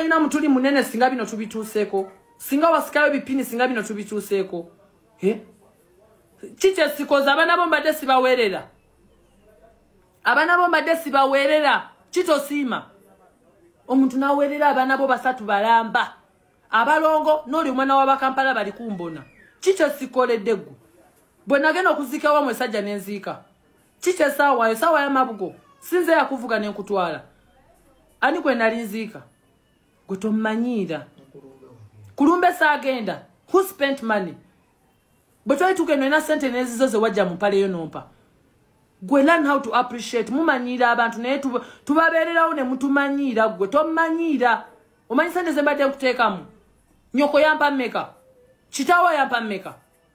toyina mutuli munene singa bino tubituuseko. Singa wasikayo bipini singa bino tubituuseko. Chiche sikoza abana bo mbadde sibaweerera. Abana bo mbadde sibaweerera. Chito sima. Omuntu naweerera abana bo basatu balamba. Abalongo noli mwana wa Bakampala bali kumbona. Chiche sikoledde ggu. Bwe nagenda okuzika wa mwesajja nenzika. Chiche sawa ya mabugo. Sinze ya kuvuga n'enkutwala. Ani kwe nalinzika. Gwe tommanyira. Kulumbe saagenda. Who spent money? But why took eno ina sente nezizo ze wajja mupale yo nompa. Gwe learn how to appreciate. Mumanyira abantu naye tubabeererawo ne mutumanyira gwe tommanyira. Omanyi sente ze mbadde nkuteekamu. Nyoko yampa mmeka. Kitaawo yampa mmeka.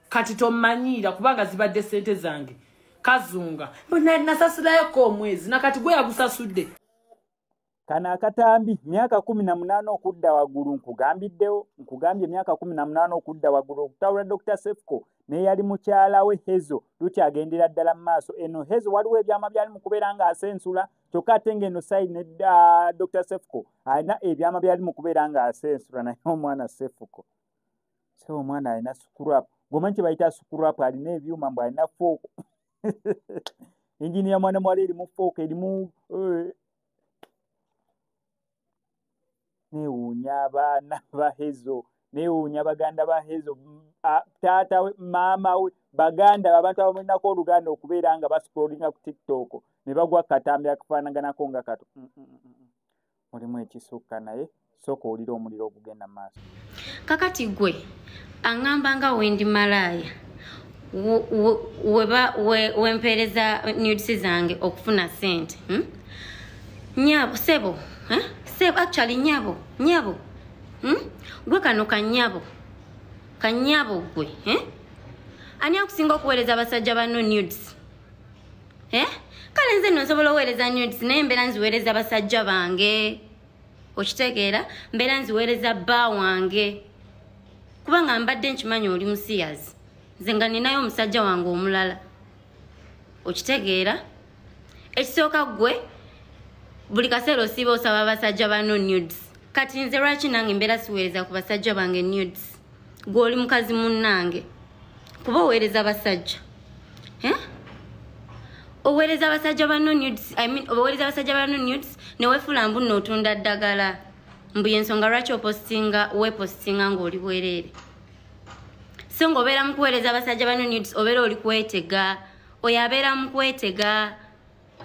Kati tommanyira kubanga zibadde sente zange. Kazunga. Bwe nasasulayo ko omwezi nakati gwe yagusasudde. Kana akatambi myaka 18 okudda waggulu nkugambye myaka 18 okudda waggulu okutawula Dr. Sefko ne yali mukyala we Hezo tukyagendera ddala mu maaso eno Hezo waliwo ebyama byali mu kubeera nga asensula kyokka ate ng'eno side ne Dr. Sefko alina ebyama byali mu kubeera nga asensula naye omwana Sefko so omwana alina scrap gomanyi kye bayita scrap alina ebyuma mbu alina fooko enjini ya mwana mwali erimu fooko erimu newuunya abaana ba Hezo newuunya baganda ba Hezo taata we maama we baganda abantu abalinako oluganda okubeera nga bascrollinga ku TikTok ne bagwa katambi akafaanaganako nga kato mulimu ekisukka naye sooka olira omuliro ogugenda mu maaso. Kakati gwe aŋŋamba nga wendi malaaya wempeereza nudes zange okufuna sente nyabo sebo actually nyabo gwe kano kanyabo gwe ani akusinga okuweereza abasajja bano nudes kale nze nno nsobola oweereza nudes naye mbeera nziweereza basajja bange okitegeera mbeera nziweereza bba wange kubanga mbadde nkimanyi oli musiyazi nze nga ninayo omusajja wange omulala okitegeera ekisooka gwe buli kaseera osiiba osaba abasajja bano nudes kati nze lwaki nange mbeera siweereza ku basajja bange nudes gwe oli mukazi munnange kuba oweereza abasajja oweereza abasajja bano nudes oweereza abasajja bano nudes neweefula mbu nno otunda ddagala mbu yensonga lwaki weepositinga ng'oli bwereere so ng'obeera mu kuweereza abasajja bano nudes obeera oli kwetega oyo abeera mu kwetega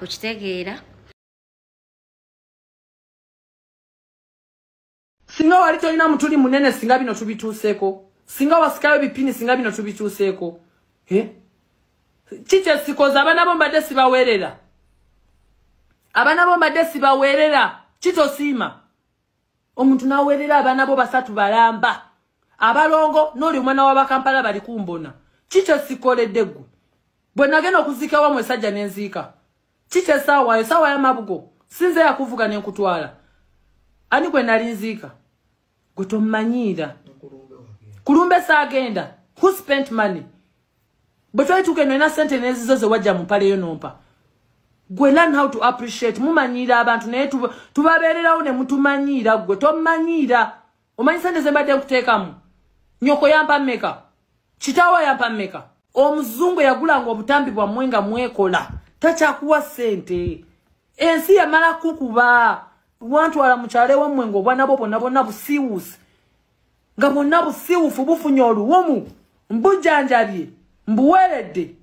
okitegeera. Singa wali toyina mutuli munene singa bino tubituuseko. Singa wasikayo bipini singa bino tubituuseko. Chiche sikoza abana bo mbadde sibaweerera. Abana bo mbadde sibaweerera. Chito sima. Omuntu naweerera abana bo basatu balamba. Abalongo noli mwana wa Bakampala bali kumbona. Chiche sikoledde ggu. Bwe nagenda okuzika wa mwesajja nenzika. Chiche sawa ya mabugo. Sinze ya kuvuga n'enkutwala. Ani kwe nalinzika. Gwe tommanyira. Kulumbe saagenda. Who spent money? But why took eno ina sente nezizo ze wajja mupale yo nompa. Gwe learn how to appreciate. Mumanyira abantu naye tubabeererawo ne mutumanyira gwe tommanyira. Omanyi sente ze mbadde nkuteekamu. Nyoko yampa mmeka. Kitaawo yampa mmeka. Omuzungu yagulanga obutambi bwammwe nga mwekola. Takyakuwa sente. Ensi yamala kukuba. Wantwala mukyale wammwe ng'obwana bo bonna busiiwuusi. Nga bonna busiiwuufu bufunye oluwumu. Mbujjanjabye. Mbuweeredde.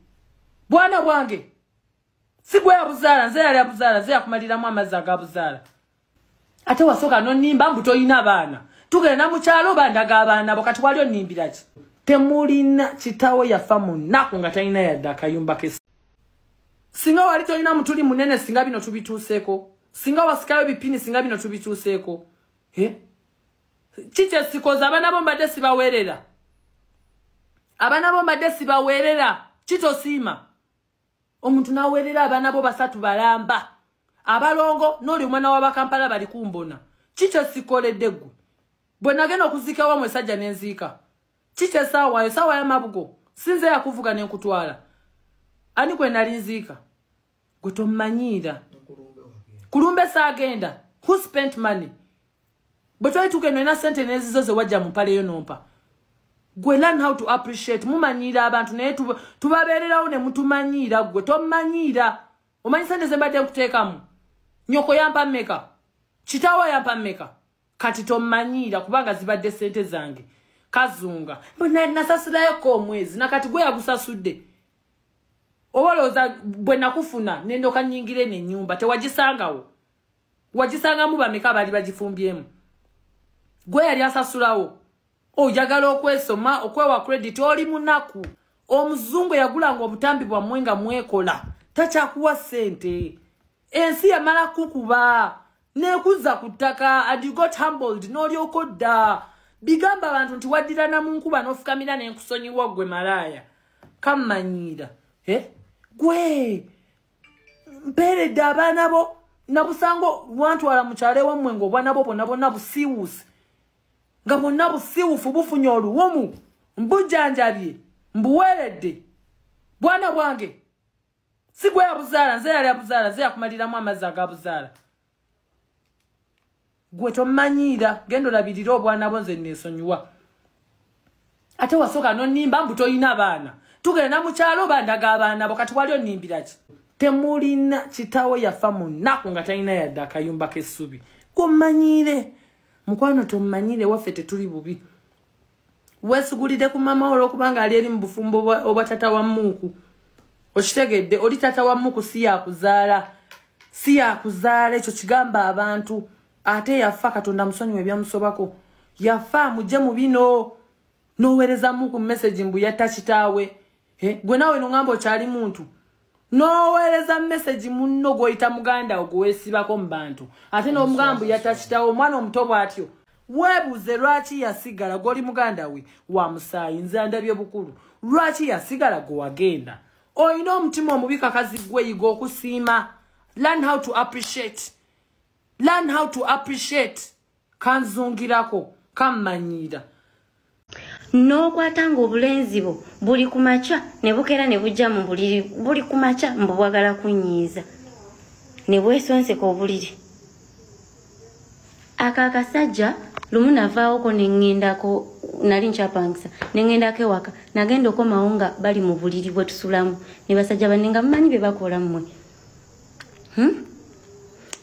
Bwana bwange. Si gwe yabuzaala, nze yali yabuzaala, nze yakumaliramu amazzi agabuzaala. Ate wasooka n'onnimba mbu toyina abaana. Tugenda mu kyalo bandaga abaana bo kati wali onnimbira ki? Temulina kitaawo yafa mu nnaku nga talina yadde akayumba ke. Singa wali toyina mutuli munene singa bino tubituuseko. Singa wasikayo bipini singa bino tubituuseko. Chiche sikoza abana bo mbadde sibaweerera. Abana bo mbadde sibaweerera. Chito sima. Omuntu naweerera abana bo basatu balamba. Abalongo noli mwana wa Bakampala bali kumbona. Chiche sikoledde ggu. Bwe nagenda okuzika wa mwesajja nenzika. Chiche sawa ya mabugo. Sinze ya kuvuga n'enkutwala. Ani kwe nalinzika. Gwe tommanyira. Kulumbe saagenda. Who spent money? Bwe tukeno na sente nezizo ze wajja mupale yo nompa. Gwe learn how to appreciate. Mumanyira abantu naye tubabeererawo ne mutumanyira gwe tomanyira. Omanyi sente ze mbadde nkuteekamu. Nyoko yampa mmeka. Kitaawo yampa mmeka. Kati tomanyira kubanga zibadde sente zange. Kazunga. Bwe nasasulayo ko omwezi nakati gwe yagusasudde. Owolooza bwe nakufuna nendoka nyingire ne nyumba tewagisangawo. Wagisangamu bameka bali bagifumbyemu. Gwe yali asasulawo. Ojagala okwesoma okwewa credit oli munaku. Omuzungu yagulanga obutambi bwa mwenga mwekola. Tachakuwa sente. Ensi yamala kukuba. Nekuza kutaka and you got humbled n'oli okodda. Bigamba abantu nti waddira na munkuba n'ofukamira n'enkusonyiwa gwe malaya. Kamanyira. Gwe. Mperedde abaana bo. Nabusango wantwala mukyale wammwe ng'obwana bo bonna bonna busiiwuusi. Nga bonna busiiwuufu bufunye oluwumu. Mbujjanjabye. Mbuweeredde. Bwana bwange. Si gwe yabuzaala, nze yali yabuzaala, nze yakumaliramu amazzi agabuzaala. Gwe tomanyira, genda olabirira obwana bo nze neesonyiwa. Ate wasooka n'onnimba mbu toyina abaana. Tugenda mu kyalo bandaga abaana bo kati wali onnimbira ki? Temulina kitaawe yafa mu nnaku nga talina yadde akayumba k'essubi. Kumanyire. Mukwano tomanyire waffe tetuli bubi. Weesugulire ku mama olw'okubanga ali eri mu bufumbo obwa tata wa Muuku. Okitegedde oli tata wa Muuku si yakuzaala. Si yakuzaala ekyo kigamba abantu. Ate yafa Katonda musonyiwe ebyamusobako. Yafa mujje mu bino. N'oweereza Muuku message mbu yatta kitaawe. Gwe nawe n'ongamba okyali muntu. N'oweereza message munno gw'oyita muganda ogweesibako mu bantu. Ate n'omugambo yatta kitaawe omwana omuto bw'atyo. Weebuuze lwaki yasigala gw'oli muganda we wa musaayi nze ndabye bukulu. Lwaki yasigala gwe wagenda. Oyina omutima omubi kakazi gwe yiga okusiima. Learn how to appreciate. Learn how to appreciate. Kanzungirako, kammanyira. N'okwatanga obulenzi bo buli kumaca ne bukeera ne bujja mu buliri buli kumaca mbu bwagala kunyiiza ne bwesonseka obuliri. Akakasajja lumu navaawoko ne ŋŋendako nali nkyapangisa ne ŋŋendako ewaka nagenda okomawo nga bali mu buliri bwe tusulamu ne basajja banne nga mumanyi bye bakola mmwe.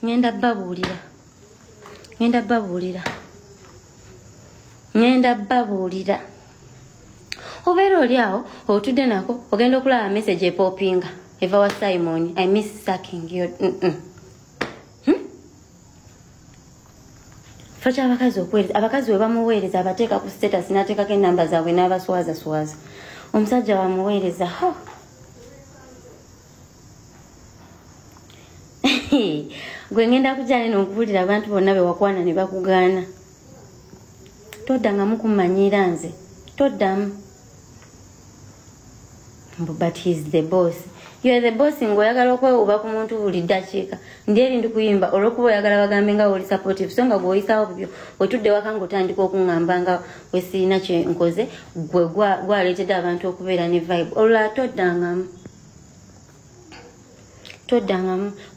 Ngenda babuulira obeera oli awo otudde nako ogenda okulaba message epopinga eva wa Simon, I miss sucking your Facha abakazi okuweereza abakazi we bamuweereza abateeka ku status n'ateekako ennamba zaabwe n'abaswaza omusajja bamuweereza gwe ngenda kujja neno okubuulira abantu bonna be wakwana ne bakugaana. Toddangamu kummanyiira nze. Toddamu. But he's the boss. You are the boss ng'oyagala okwewuuba ku muntu buli ddakiika. Ndi eri ndi kuyimba olw'okuba oyagala bagambe nga oli supportive so nga gw'oyisaawo bibyo otudde waka ng'otandika okuŋŋamba nga we sirina kye nkoze gwe gwaleetedde abantu okubeera ne vibe. Olulala toddangamu.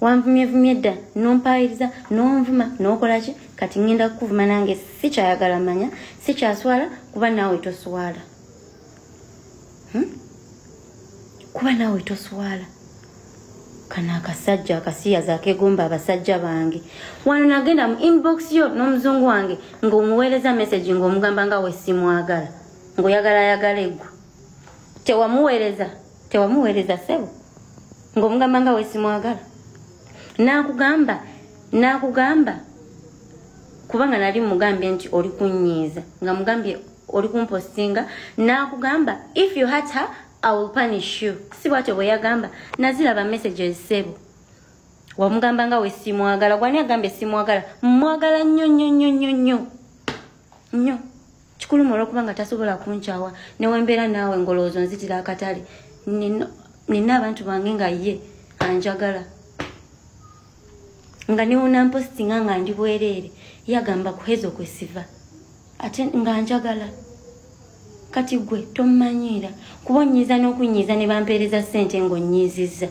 Wanvumye dda n'ompaayiriza n'onvuma n'okola ki kati ngenda kukuvuma nange si kyayagala manya si kyaswala kuba naawe toswala. Kuba naawe toswala. Kana akasajja akasiyaza akegomba abasajja bange. Wano nagenda mu inbox yo n'omuzungu wange ng'omuweereza message ng'omugamba nga we simwagala. Ng'oyagala eggwe. Tewamuweereza sebo. Ng'omugamba nga we simwagala. Nakugamba. Kubanga nali mugambye nti oli kunyiiza. Nga mugambye oli kumpostinga. Nakugamba if you hurt her I will punish you. Si bwatyo bwe yagamba. Naziraba messages sebo. Wamugamba nga we simwagala. Gwani agambye simwagala. Mwagala nnyo. Kikulu olw'okubanga tasobola kunkyawa. Ne wembeera naawe ngoloozo nzitira akatale. Nina abantu bange nga ye anjagala. Nga niwo nampostinga nga ndi bwereere. Yagamba kuhezo kwesiva. Ate nga anjagala. Kati gwe tommanyiira kuba onnyiiza n'okunyiiza ne bampeereza ssente ng'onnyiizizza.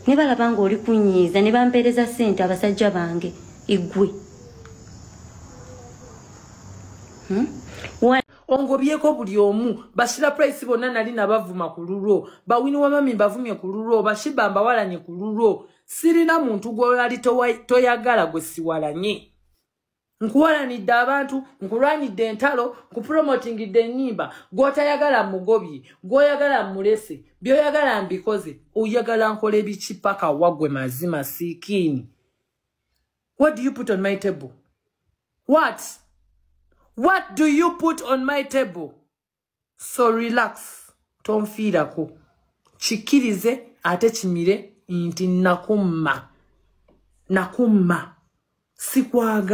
Ne balaba ng'oli kunyiiza ne bampeereza ssente abasajja bange. igwe ongobyeko buli omu bashira price bonna nali nabavuma ku lulwo bawini wa mami bavumye ku lulwo bashiba mbawalanye ku lulwo sirina muntu gwali toyagala gwe siwalanye nkuwalanidde abantu nkulwanidde entalo nkupromotingidde ennyimba gwotayagala mugobye gwoyagala mulese byoyagala mbikoze oyagala nkola ebiki paka wagwe mazima siikini. What do you put on my table? What do you put on my table? So relax. Tonfiirako. Chikirize ate kimire nti nakumma. Sikwaga.